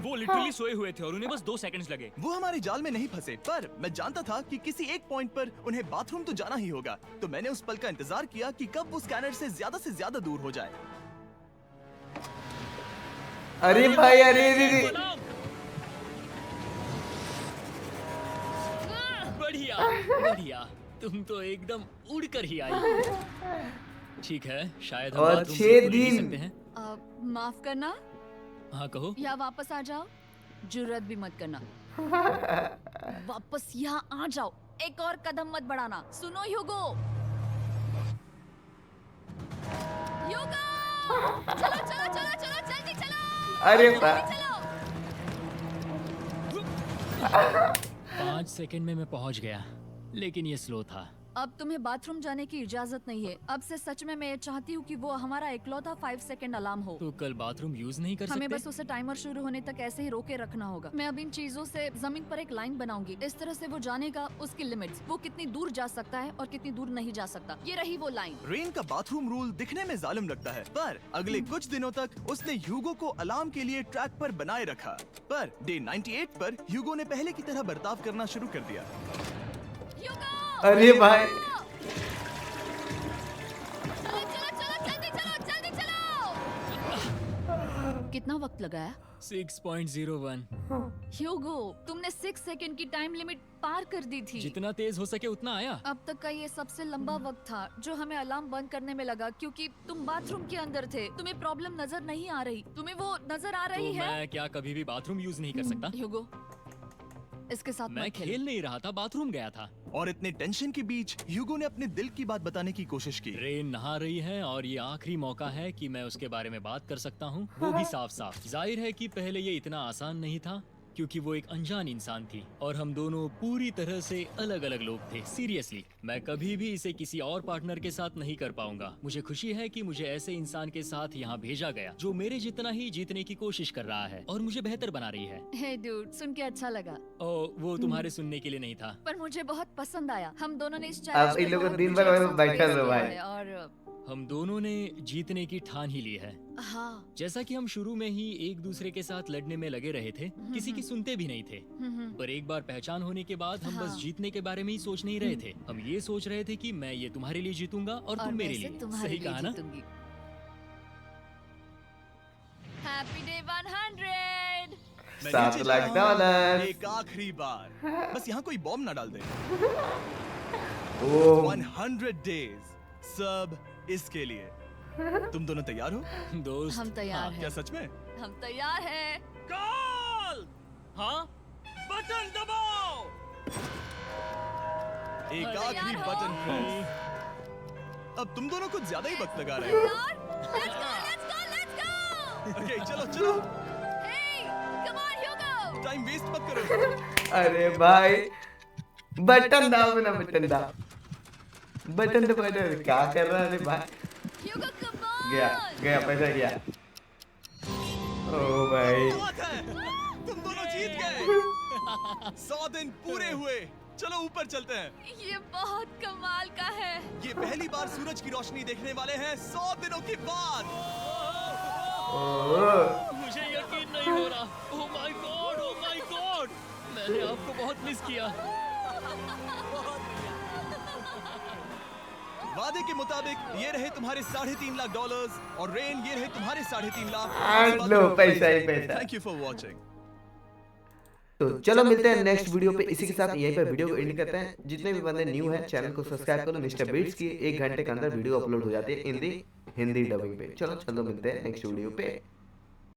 वो लिटरली सोए हुए थे और उन्हें बस 2 सेकंड्स लगे। वो हमारे जाल में नहीं फंसे, पर मैं जानता था कि किसी एक पॉइंट पर उन्हें बाथरूम तो जाना ही होगा। तो मैंने उस पल का इंतजार किया कि कब वो स्कैनर से ज्यादा दूर हो जाए। अरे भाई, अरे अरे सलाम। बढ़िया बढ़िया, तुम तो एकदम उड़कर ही आई। ठीक है, शायद हम और बाथरूम 6 से खुल ही दिन। सकते हैं। माफ करना, हाँ कहो। या वापस आ जाओ। जुर्रत भी मत करना। वापस यहाँ आ जाओ, एक और कदम मत बढ़ाना। सुनो ह्यूगो, ह्यूगो, चलो चलो चलो चलो, जल्दी चलो। अरे जल्दी बा- चलो। 5 सेकंड में मैं पहुंच गया, लेकिन ये स्लो था। अब तुम्हें बाथरूम जाने की इजाजत नहीं है। अब से सच में मैं चाहती हूँ कि वो हमारा इकलौता 5 सेकंड अलार्म हो। तो कल बाथरूम यूज नहीं कर हमें सकते? बस उसे टाइमर शुरू होने तक ऐसे ही रोके रखना होगा। मैं अब इन चीजों से जमीन पर एक लाइन बनाऊंगी। इस तरह से वो जानेगा उसकी लिमिट्स, वो कितनी दूर जा सकता है और कितनी दूर नहीं जा सकता। ये रही वो लाइन। रेन का बाथरूम रूल दिखने में जालिम लगता है, पर अगले कुछ दिनों तक उसने ह्यूगो को अलार्म के लिए ट्रैक पर बनाए रखा। पर डे 98 पर ह्यूगो ने पहले की तरह बर्ताव करना शुरू कर दिया। ह्यूगो! अरे भाई, चलो चलो चलो, जल्दी चलो जल्दी चलो। कितना वक्त लगाया? 6.01। ह्यूगो, तुमने 6 सेकंड की टाइम लिमिट पार कर दी थी। जितना तेज हो सके उतना आया। अब तक का ये सबसे लंबा वक्त था जो हमें अलार्म बंद करने में लगा, क्योंकि तुम बाथरूम के अंदर थे। तुम्हें प्रॉब्लम नजर नहीं आ रही। तुम्हें वो नजर आ तो रही है? मैं क्या कभी भी बाथरूम यूज नहीं कर सकता? ह्यूगो, इसके साथ मैं मत खेल। खेल नहीं रहा था, बाथरूम गया था। और इतने टेंशन के बीच ह्यूगो ने अपने दिल की बात बताने की कोशिश की। रेन नहा रही है और ये आखिरी मौका है कि मैं उसके बारे में बात कर सकता हूँ, वो भी साफ साफ। जाहिर है कि पहले ये इतना आसान नहीं था, क्योंकि वो एक अनजान इंसान थी और हम दोनों पूरी तरह से अलग अलग लोग थे। सीरियसली, मैं कभी भी इसे किसी और पार्टनर के साथ नहीं कर पाऊंगा। मुझे खुशी है कि मुझे ऐसे इंसान के साथ यहाँ भेजा गया जो मेरे जितना ही जीतने की कोशिश कर रहा है और मुझे बेहतर बना रही है। हे डूड, सुन के अच्छा लगा, ओ, वो तुम्हारे सुनने के लिए नहीं था। पर मुझे बहुत पसंद आया। हम दोनों ने इस अब चैलेंज इन में लोगों बहुत दिन कुछ भर एक वहीं साथ बैठे face रहो किया भाई। है। और हम दोनों ने जीतने की ठान ही ली है। हाँ, जैसा कि हम शुरू में ही एक दूसरे के साथ लड़ने में लगे रहे थे, किसी की सुनते भी नहीं थे। पर एक बार पहचान होने के बाद हम बस हाँ। जीतने के बारे में ही सोच नहीं रहे थे। हम ये सोच रहे थे कि मैं ये तुम्हारे लिए जीतूंगा और तुम मेरे मैं लिए। इसे तुम्हारे सही लिए कहा ना? जीतूंगी। Happy day 100। मैं 7 नीचे लाख जा रहा हूं, डॉलर। एक आखिरी बार, बस यहाँ कोई बॉम्ब ना डाल दे। ओ 100 डेज, सब इसके लिए। तुम दोनों तैयार हो? दोस्त, हम तैयार क्या हैं। सच में? हम तैयार हैं। कॉल। हाँ, बटन दबाओ। एक तैयार आखिरी हो? Button press. अब तुम दोनों कुछ ज्यादा ही वक्त लगा रहे हो। Let's go, let's go, let's go! Okay, चलो चलो, Hey, come on, Hugo! Time waste मत करो। अरे भाई, बटन दाब ना, बटन दाब, बटन दबा दे। क्या कर रहा है रे भाई? Hugo, come on! गया गया, पैसा गया। ओ भाई, बात है, तुम दोनों जीत गए। 100 दिन पूरे हुए। चलो ऊपर चलते हैं। ये बहुत कमाल का है। ये पहली बार सूरज की रोशनी देखने वाले हैं 100 दिनों के बाद। ओ मुझे यकीन नहीं हो रहा। ओह my God, oh my God, मैंने आपको बहुत मिस किया। वादे के मुताबिक ये रहे तुम्हारे $3.5 लाख और रेन ये रहे तुम्हारे $3.5 लाख। आज लो पैसा ही पैसा। Thank you for watching. तो चलो मिलते हैं नेक्स्ट वीडियो पे। इसी के साथ यहीं पे वीडियो को एंड करते हैं। जितने भी बंदे न्यू हैं चैनल को सब्सक्राइब करो। मिस्टर बीट्स की 1 घंटे के अंदर वीडियो अपलोड हो जाती है हिंदी डबिंग पे। चलो मिलते हैं नेक्स्ट वीडियो पे।